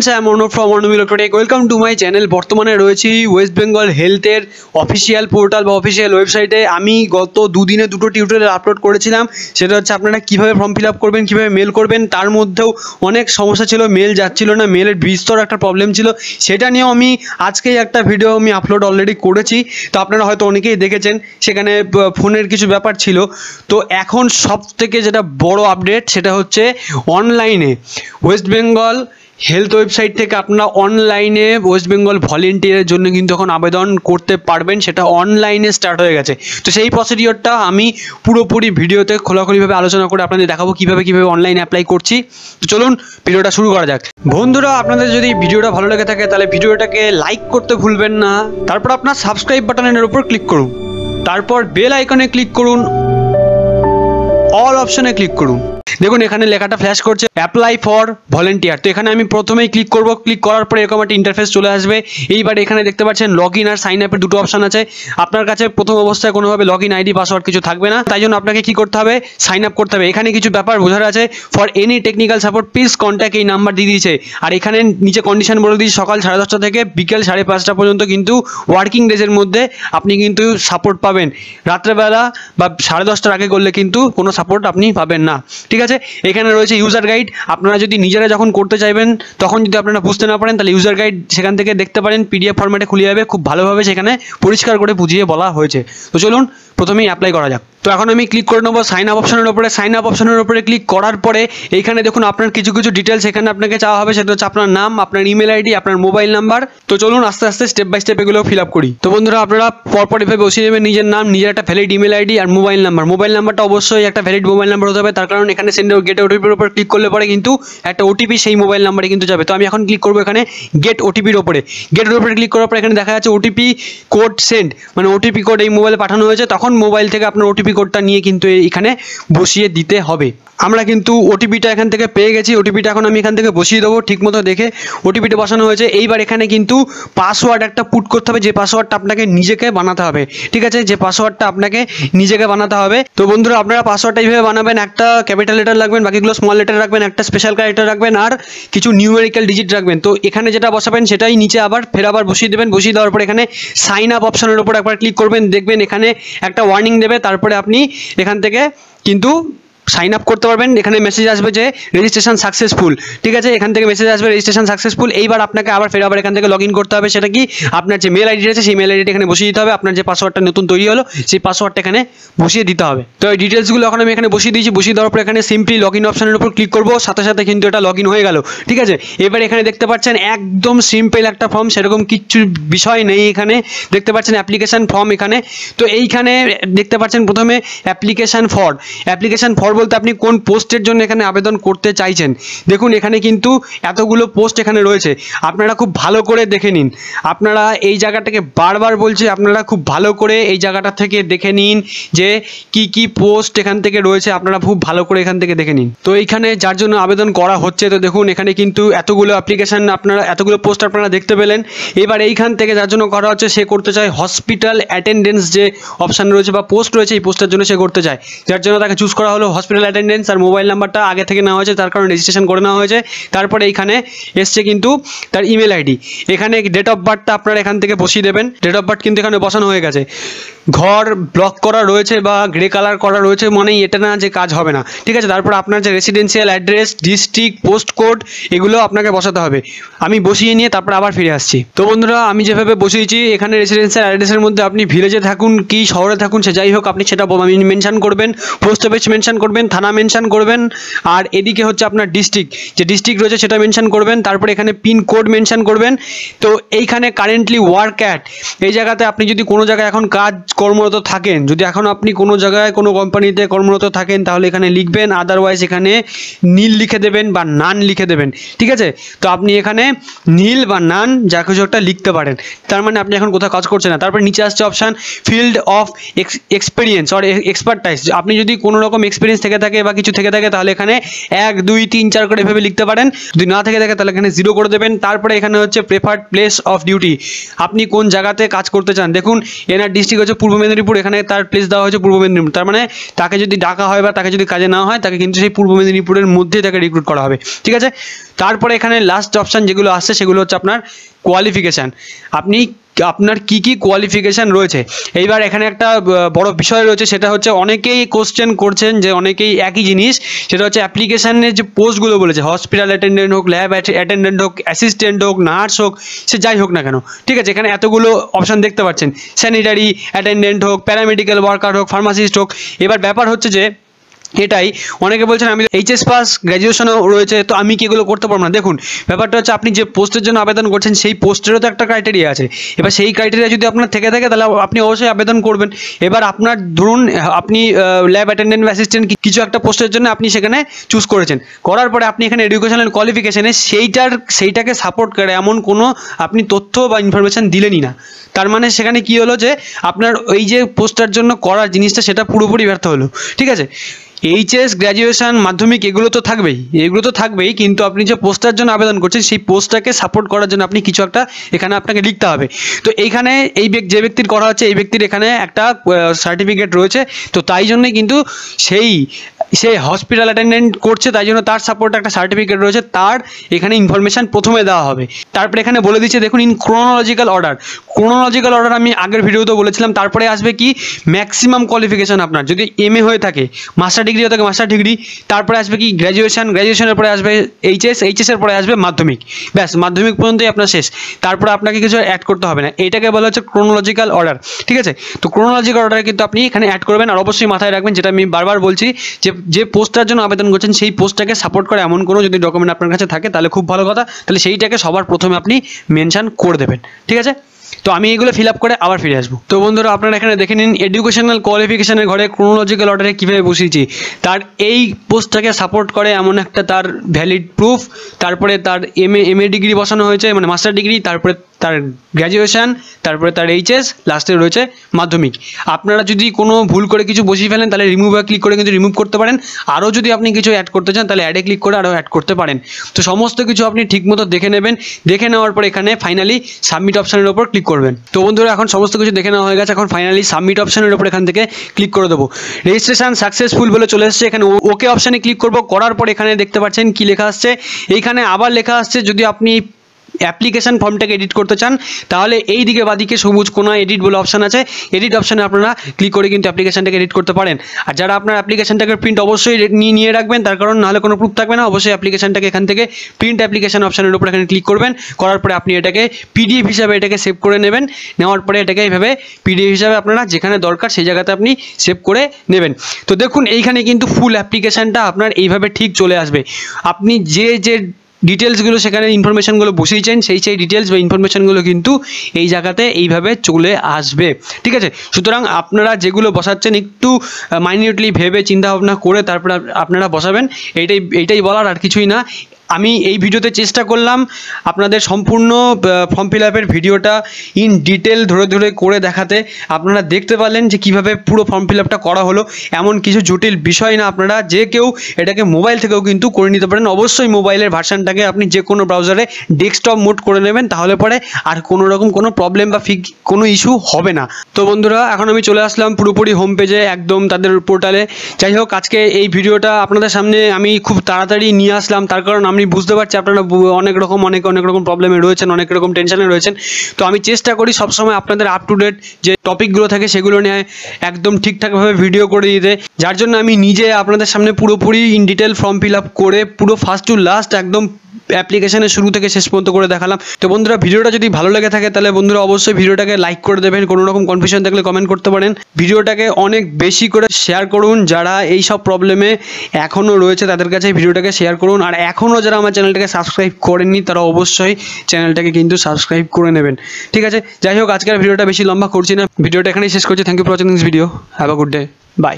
Friends I am Arnab from Arnab electronic welcome to my channel. बर्तमाने रयेछि West Bengal हेल्थेर official portal बा official वेबसाइटे आमी गत दुदिने दुटो टिউটোরিয়াল আপলোড করেছিলাম। সেটা হচ্ছে আপনারা কিভাবে ফর্ম ফিল আপ করবেন, কিভাবে মেল করবেন। তার মধ্যেও অনেক সমস্যা ছিল, মেল যাচ্ছিল না, মেলের বিস্তর একটা প্রবলেম ছিল। সেটা নিয়েও আমি আজকেই একটা ভিডিও আমি আপলোড অলরেডি করেছি। তো আপনারা হয়তো অনেকেই দেখেছেন, সেখানে ফোনের কিছু ব্যাপার ছিল। তো এখন সবথেকে যেটা বড় আপডেট সেটা হচ্ছে অনলাইনে ওয়েস্ট বেঙ্গল হেলথ ওয়েবসাইট থেকে আপনারা অনলাইনে ওয়েস্ট বেঙ্গল ভলেন্টিয়ারের জন্য কিন্তু এখন আবেদন করতে পারবেন। সেটা অনলাইনে স্টার্ট হয়ে গেছে। তো সেই প্রসিডিওরটা আমি পুরোপুরি ভিডিওতে খোলাখুলিভাবে আলোচনা করে আপনাদের দেখাবো কিভাবে অনলাইনে অ্যাপ্লাই করছি। তো চলুন ভিডিওটা শুরু করা যাক। বন্ধুরা, আপনাদের যদি ভিডিওটা ভালো লেগে থাকে তাহলে ভিডিওটাকে লাইক করতে ভুলবেন না। তারপর আপনার সাবস্ক্রাইব বাটনের উপর ক্লিক করুন, তারপর বেল আইকনে ক্লিক করুন, অল অপশনে ক্লিক করুন। দেখুন এখানে লেখাটা ফ্ল্যাশ করছে অ্যাপ্লাই ফর ভলেন্টিয়ার। তো এখানে আমি প্রথমেই ক্লিক করব। ক্লিক করার পরে এরকম একটা ইন্টারফেস চলে আসবে। এইবার এখানে দেখতে পাচ্ছেন লগ ইন আর সাইন আপের দুটো অপশন আছে। আপনার কাছে প্রথম অবস্থায় কোনোভাবে লগ ইন আইডি পাসওয়ার্ড কিছু থাকবে না, তাই জন্য আপনাকে কি করতে হবে, সাইন আপ করতে হবে। এখানে কিছু ব্যাপার বোঝার আছে। For any technical support please contact, এই নাম্বার দিয়ে দিয়েছে। আর এখানে নিচে কন্ডিশন বলে দিয়েছে সকাল 10:30 থেকে বিকেল 5:30 পর্যন্ত কিন্তু ওয়ার্কিং ডেজের মধ্যে আপনি কিন্তু সাপোর্ট পাবেন। রাত্রেবেলা বা 10:30টার আগে করলে কিন্তু কোনো সাপোর্ট আপনি পাবেন না। ঠিক আছে, এখানে রয়েছে ইউজার গাইড। আপনারা যদি নিজেরা যখন করতে চাইবেন তখন যদি আপনারা বুঝতে না পারেন তাহলে ইউজার গাইড সেখান থেকে দেখতে পারেন, পিডিএফ ফরম্যাটে খুলে যাবে। খুব ভালোভাবে সেখানে পরিষ্কার করে বুঝিয়ে বলা হয়েছে। তো চলুন প্রথমেই অ্যাপ্লাই করা যাক। তো এখন আমি ক্লিক করে নেবো সাইন আপ অপশনের উপরে। সাইন আপ অপশনের উপরে ক্লিক করার পরে এইখানে দেখুন আপনার কিছু ডিটেলস এখানে আপনাকে চাওয়া হবে। সেটা হচ্ছে আপনার নাম, আপনার ইমেল আইডি, আপনার মোবাইল নাম্বার। তো চলুন আস্তে আস্তে স্টেপ বাই স্টেপ এগুলো ফিল আপ করি। তো বন্ধুরা, আপনারা পরপর এভাবে বসিয়ে নেবেন নিজের নাম, নিজের একটা ভ্যালিড ইমেল আইডি আর মোবাইল নাম্বার। মোবাইল নাম্বারটা অবশ্যই একটা ভ্যালিড মোবাইল নাম্বার হতে হবে, তার কারণ এখানে সেন্ড গেট ওটিপির উপর ক্লিক করলে পরে কিন্তু একটা ওটিপি সেই মোবাইল নাম্বারে কিন্তু যাবে। তো আমি এখন ক্লিক করবো এখানে গেট ওটিপির ওপরে। গেটের উপরে ক্লিক করার পর এখানে দেখা যাচ্ছে ওটিপি কোড সেন্ড, মানে ওটিপি কোড এই মোবাইলে পাঠানো হয়েছে। তখন মোবাইল থেকে আপনার ওটিপি কোডটা নিয়ে কিন্তু এখানে বসিয়ে দিতে হবে। আমরা কিন্তু ওটিপিটা এখান থেকে পেয়ে গেছি। ওটিপিটা এখন আমি এখান থেকে বসিয়ে দেবো ঠিক মতো দেখে। ওটিপিটা বসানো হয়েছে। এইবার এখানে কিন্তু পাসওয়ার্ড একটা পুট করতে হবে, যে পাসওয়ার্ডটা আপনাকে নিজেকে বানাতে হবে। ঠিক আছে, যে পাসওয়ার্ডটা আপনাকে নিজেকে বানাতে হবে। তো বন্ধুরা, আপনারা পাসওয়ার্ডটা এইভাবে বানাবেন, একটা ক্যাপিটাল লেটার রাখবেন, বাকিগুলো স্মল লেটার রাখবেন, একটা স্পেশাল ক্যারেক্টার রাখবেন আর কিছু নিউমেরিক্যাল ডিজিট রাখবেন। তো এখানে যেটা বসাবেন সেটাই নিচে আবার বসিয়ে দেবেন। বসিয়ে দেওয়ার পর এখানে সাইন আপ অপশনের উপর একবার ক্লিক করবেন। দেখবেন এখানে একটা ওয়ার্নিং দেবে। তারপরে আপনি এখান থেকে কিন্তু সাইন আপ করতে পারবেন। এখানে মেসেজ আসবে যে রেজিস্ট্রেশন সাকসেসফুল। ঠিক আছে, এখান থেকে মেসেজ আসবে রেজিস্ট্রেশন সাকসেসফুল। এইবার আপনাকে আবার এখান থেকে লগ ইন করতে হবে। সেটা কি, আপনার যে মেল আইডি আছে সেই মেল আইডিটা এখানে বসিয়ে দিতে হবে। আপনার যে পাসওয়ার্ডটা নতুন তৈরি হলো সেই পাসওয়ার্ডটা এখানে বসিয়ে দিতে হবে। তো এই ডিটেলসগুলো এখন আমি এখানে বসিয়ে দিয়েছি। বসিয়ে দেওয়ার পর এখানে সিম্পলি লগ ইন অপশনের উপর ক্লিক করবো, সাথে সাথে কিন্তু এটা লগ ইন হয়ে গেল। ঠিক আছে, এবার এখানে দেখতে পাচ্ছেন একদম সিম্পল একটা ফর্ম, সেরকম কিচ্ছু বিষয় নেই। এখানে দেখতে পাচ্ছেন অ্যাপ্লিকেশন ফর্ম এখানে। তো এইখানে দেখতে পাচ্ছেন প্রথমে অ্যাপ্লিকেশন ফর বলতে আপনি কোন পোস্টের জন্য এখানে আবেদন করতে চাইছেন। দেখুন এখানে কিন্তু এতগুলো পোস্ট এখানে রয়েছে, আপনারা খুব ভালো করে দেখে নিন। আপনারা এই জায়গাটাকে বারবার বলছি, আপনারা খুব ভালো করে এই জায়গাটা থেকে দেখে নিন যে কি পোস্ট এখান থেকে রয়েছে। আপনারা খুব ভালো করে এখান থেকে দেখে নিন। তো এইখানে যার জন্য আবেদন করা হচ্ছে, তো দেখুন এখানে কিন্তু এতগুলো অ্যাপ্লিকেশন, আপনারা এতগুলো পোস্ট আপনারা দেখতে পেলেন। এবার এইখান থেকে যার জন্য করা হচ্ছে সে করতে চায় হসপিটাল অ্যাটেন্ডেন্স, যে অপশান রয়েছে বা পোস্ট রয়েছে এই পোস্টের জন্য সে করতে চায়। যার জন্য তাকে চুজ করা হলো হসপিটাল অ্যাটেন্ডেন্স। আর মোবাইল নাম্বারটা আগে থেকে নেওয়া হয়েছে, তার কারণে রেজিস্ট্রেশন করে নেওয়া হয়েছে। তারপরে এইখানে এসছে কিন্তু তার ইমেল আইডি। এখানে ডেট অফ বার্থটা আপনারা এখান থেকে বসিয়ে দেবেন। ডেট অফ বার্থ কিন্তু এখানে বসানো হয়ে গেছে। ঘর ব্লক করা রয়েছে বা গ্রে কালার করা রয়েছে, মানে এটা না যে কাজ হবে না। ঠিক আছে, তারপর আপনার যে residential address, district, post code এগুলো আপনাকে বসাতে হবে। আমি বসিয়ে নিয়ে তারপর আবার ফিরে আসছি। তো বন্ধুরা, আমি যেভাবে বসিয়েছি এখানে রেসিডেন্সিয়াল অ্যাড্রেসের মধ্যে আপনি ভিলেজে থাকুন কি শহরে থাকুন সে যাই হোক আপনি সেটা মেনশন করবেন। পোস্ট অফিস মেনশন করবেন, থানা মেনশন করবেন। আর এদিকে হচ্ছে আপনার ডিস্ট্রিক্ট, যে ডিস্ট্রিক্ট রয়েছে সেটা মেনশন করবেন। তারপরে এখানে পিন কোড মেনশন করবেন। তো এইখানে কারেন্টলি ওয়ার্ক অ্যাট, এই জায়গাতে আপনি যদি কোনো জায়গায় এখন কর্মরত থাকেন, যদি এখন আপনি কোনো জায়গায় কোনো কোম্পানিতে কর্মরত থাকেন তাহলে এখানে লিখবেন। আদারওয়াইজ এখানে নীল লিখে দেবেন বা নান লিখে দেবেন। ঠিক আছে, তো আপনি এখানে নীল বা নান যা কিছু একটা লিখতে পারেন, তার মানে আপনি এখন কোথাও কাজ করছেন না। তারপর নিচে আসছে option field of experience or expertise. আপনি যদি কোনো রকম এক্সপিরিয়েন্স থেকে থাকে বা কিছু থেকে থাকে তাহলে এখানে 1 2 3 4 করে এভাবে লিখতে পারেন। যদি না থেকে থাকে তাহলে এখানে 0 করে দেবেন। তারপরে এখানে হচ্ছে প্রেফার্ড প্লেস অফ ডিউটি, আপনি কোন জায়গাতে কাজ করতে চান। দেখুন এনার ডিস্ট্রিক্ট হচ্ছে পূর্ব পূর্ব মেদিনীপুর, এখানে তার প্লেস দেওয়া হয়েছে পূর্ব মেদিনীপুর। তার মানে তাকে যদি ডাকা হয় বা তাকে যদি কাজে নেওয়া হয়, তাকে কিন্তু সেই পূর্ব মেদিনীপুরের মধ্যেই তাকে রিক্রুট করা হবে, ঠিক আছে। তারপরে এখানে লাস্ট অপশান যেগুলো আসছে সেগুলো হচ্ছে আপনার কোয়ালিফিকেশান। আপনার কি কি কোয়ালিফিকেশান রয়েছে। এইবার এখানে একটা বড় বিষয় রয়েছে, সেটা হচ্ছে অনেকেই কোশ্চেন করছেন যে অনেকেই একই জিনিস, সেটা হচ্ছে অ্যাপ্লিকেশানের যে পোস্টগুলো বলেছে, হসপিটাল অ্যাটেন্ডেন্ট হোক, ল্যাব অ্যাটেন্ডেন্ট হোক, অ্যাসিস্ট্যান্ট হোক, নার্স হোক, সে যাই হোক না কেন, ঠিক আছে। এখানে এতগুলো অপশান দেখতে পাচ্ছেন, স্যানিটারি অ্যাটেন্ডেন্ট হোক, প্যারামেডিক্যাল ওয়ার্কার হোক, ফার্মাসিস্ট হোক। এবার ব্যাপার হচ্ছে যে এটাই অনেকে বলছেন আমি এইচএস পাস, গ্র্যাজুয়েশনও রয়েছে, তো আমি কি এগুলো করতে পারবো না। দেখুন, ব্যাপারটা হচ্ছে আপনি যে পোস্টের জন্য আবেদন করছেন সেই পোস্টেরও তো একটা ক্রাইটেরিয়া আছে। এবার সেই ক্রাইটেরিয়া যদি আপনার থেকে থাকে তাহলে আপনি অবশ্যই আবেদন করবেন। এবার আপনার ধরুন আপনি ল্যাব অ্যাটেন্ডেন্ট বা অ্যাসিস্ট্যান্ট কিছু একটা পোস্টের জন্য আপনি সেখানে চুজ করেছেন, করার পরে আপনি এখানে এডুকেশনাল কোয়ালিফিকেশানে সেইটাকে সাপোর্ট করে এমন কোনো আপনি তথ্য বা ইনফরমেশান দিলেনই না। তার মানে সেখানে কি হলো যে আপনার ওই যে পোস্টটার জন্য করার জিনিসটা সেটা পুরোপুরি ব্যর্থ হলো, ঠিক আছে। এইচএস, গ্র্যাজুয়েশন, মাধ্যমিক এগুলো তো থাকবেই, কিন্তু আপনি যে পোস্টটার জন্য আবেদন করছেন সেই পোস্টটাকে সাপোর্ট করার জন্য আপনি কিছু একটা এখানে আপনাকে লিখতে হবে। তো এইখানে যে ব্যক্তির করা হচ্ছে এই ব্যক্তির এখানে একটা সার্টিফিকেট রয়েছে, তো তাই জন্যই কিন্তু সে হসপিটাল অ্যাটেন্ডেন্ট করছে, তাই জন্য তার সাপোর্ট একটা সার্টিফিকেট রয়েছে, তার এখানে ইনফরমেশান প্রথমে দেওয়া হবে। তারপরে এখানে বলে দিচ্ছে দেখুন ইন ক্রোনোলজিক্যাল অর্ডার আমি আগের ভিডিওতে বলেছিলাম। তারপরে আসবে কি ম্যাক্সিমাম কোয়ালিফিকেশান, আপনার যদি এমএ হয়ে থাকে, মাস্টার ডিগ্রি হয়ে থাকে মাস্টার ডিগ্রি, তারপরে আসবে কি গ্র্যাজুয়েশনের পরে আসবে এইচএসের পরে আসবে মাধ্যমিক, ব্যাস মাধ্যমিক পর্যন্তই আপনার শেষ। তারপরে আপনাকে কিছু অ্যাড করতে হবে না, এইটাকে বলা হচ্ছে ক্রোনোলজিক্যাল অর্ডার, ঠিক আছে। তো ক্রোনোলজিক্যাল অর্ডারে কিন্তু আপনি এখানে অ্যাড করবেন, আর অবশ্যই মাথায় রাখবেন যেটা আমি বারবার বলছি যে পোস্টটার জন্য আবেদন করছেন সেই পোস্টটাকে সাপোর্ট করে এমন কোনো যদি ডকুমেন্ট আপনার কাছে থাকে তাহলে খুব ভালো কথা, তাহলে সেইটাকে সবার প্রথমে আপনি মেনশন করে দেবেন, ঠিক আছে। তো আমি এগুলো ফিল আপ করে আবার ফিরে আসবো। তো বন্ধুরা আপনারা এখানে দেখে নিন এডুকেশনাল কোয়ালিফিকেশানের ঘরে ক্রোনোলজিক্যাল অর্ডারে কীভাবে বসিয়েছি। তার এই পোস্টটাকে সাপোর্ট করে এমন একটা তার ভ্যালিড প্রুফ, তারপরে তার এমএ ডিগ্রি বসানো হয়েছে মানে মাস্টার ডিগ্রি, তারপরে তার গ্র্যাজুয়েশন, তারপরে তার এইচএস, লাস্টে রয়েছে মাধ্যমিক। আপনারা যদি কোনো ভুল করে কিছু বসিয়ে ফেলেন তাহলে রিমুভে ক্লিক করে কিন্তু রিমুভ করতে পারেন, আরও যদি আপনি কিছু অ্যাড করতে চান তাহলে অ্যাডে ক্লিক করে আরও অ্যাড করতে পারেন। তো সমস্ত কিছু আপনি ঠিকমতো দেখে নেবেন, দেখে নেওয়ার পর এখানে ফাইনালি সাবমিট অপশানের ওপর ক্লিক করবেন। তো বন্ধুরা এখন সমস্ত কিছু দেখে নেওয়া হয়ে গেছে, এখন ফাইনালি সাবমিট অপশানের ওপর এখান থেকে ক্লিক করে দেবো। রেজিস্ট্রেশন সাকসেসফুল বলে চলে এসছে, এখানে ওকে অপশানে ক্লিক করব, করার পর এখানে দেখতে পাচ্ছেন কি লেখা আসছে, এইখানে আবার লেখা আসছে যদি আপনি অ্যাপ্লিকেশন ফর্মটাকে এডিট করতে চান তাহলে এই দিকে বাদিকে সবুজ কোনা এডিট বলে অপশান আছে, এডিট অপশানে আপনারা ক্লিক করে কিন্তু অ্যাপ্লিকেশনটাকে এডিট করতে পারেন। আর যারা আপনার অ্যাপ্লিকেশনটাকে প্রিন্ট অবশ্যই নিয়ে রাখবেন, তার কারণ নাহলে কোনো প্রুফ থাকবে না। অবশ্যই অ্যাপ্লিকেশনটাকে এখান থেকে প্রিন্ট অ্যাপ্লিকেশন অপশানের উপর এখানে ক্লিক করবেন, করার পরে আপনি এটাকে পিডিএফ হিসাবে এটাকে সেভ করে নেবেন, নেওয়ার পরে এটাকে এইভাবে পিডিএফ হিসাবে আপনারা যেখানে দরকার সেই জায়গাতে আপনি সেভ করে নেবেন। তো দেখুন এইখানে কিন্তু ফুল অ্যাপ্লিকেশনটা আপনার এইভাবে ঠিক চলে আসবে। আপনি যে ডিটেলসগুলো সেখানে ইনফরমেশানগুলো বসিয়েছেন সেই ডিটেলস বা ইনফরমেশানগুলো কিন্তু এই জায়গাতে এইভাবে চলে আসবে, ঠিক আছে। সুতরাং আপনারা যেগুলো বসাচ্ছেন একটু মাইনিউটলি ভেবে চিন্তাভাবনা করে তারপরে আপনারা বসাবেন, এইটাই বলার, আর কিছুই না। আমি এই ভিডিওতে চেষ্টা করলাম আপনাদের সম্পূর্ণ ফর্ম ফিল আপের ভিডিওটা ইন ডিটেল ধরে করে দেখাতে। আপনারা দেখতে পারলেন যে কীভাবে পুরো ফর্ম ফিল আপটা করা হলো। এমন কিছু জটিল বিষয় না, আপনারা যে কেউ এটাকে মোবাইল থেকেও কিন্তু করে নিতে পারেন। অবশ্যই মোবাইলের ভার্সানটাকে আপনি যে কোনো ব্রাউজারে ডেস্কটপ মোড করে নেবেন, তাহলে পরে আর কোনো রকম কোনো প্রবলেম বা কোনো ইস্যু হবে না। তো বন্ধুরা এখন আমি চলে আসলাম পুরোপুরি হোম পেজে, একদম তাদের পোর্টালে। যাই হোক আজকে এই ভিডিওটা আপনাদের সামনে আমি খুব তাড়াতাড়ি নিয়ে আসলাম, তার কারণ আমি বুঝতে পারছি আপনারা অনেক রকম প্রবলেমে রয়েছেন, অনেক রকম টেনশনে রয়েছেন। তো আমি চেষ্টা করি সবসময় আপনাদের আপ টু ডেট যে টপিকগুলো থাকে সেগুলো নিয়ে একদম ঠিকঠাকভাবে ভিডিও করে দিতে, যার জন্য আমি নিজে আপনাদের সামনে পুরোপুরি in detail form fill up করে পুরো ফার্স্ট টু লাস্ট একদম অ্যাপ্লিকেশনের শুরু থেকে শেষ পর্যন্ত করে দেখালাম। তো বন্ধুরা ভিডিওটা যদি ভালো লেগে থাকে তাহলে বন্ধুরা অবশ্যই ভিডিওটাকে লাইক করে দেবেন, কোনো রকম কনফিউশন থাকলে কমেন্ট করতে পারেন। ভিডিওটাকে অনেক বেশি করে শেয়ার করুন, যারা এই সব প্রবলেমে এখনও রয়েছে তাদের কাছে ভিডিওটাকে শেয়ার করুন। আর এখনও যারা আমার চ্যানেলটাকে সাবস্ক্রাইব করেননি তারা অবশ্যই চ্যানেলটাকে কিন্তু সাবস্ক্রাইব করে নেবেন, ঠিক আছে। যাই হোক আজকের ভিডিওটা বেশি লম্বা করছি না, ভিডিওটা এখানেই শেষ করছি। Thank you for watching this video, have a good day, by.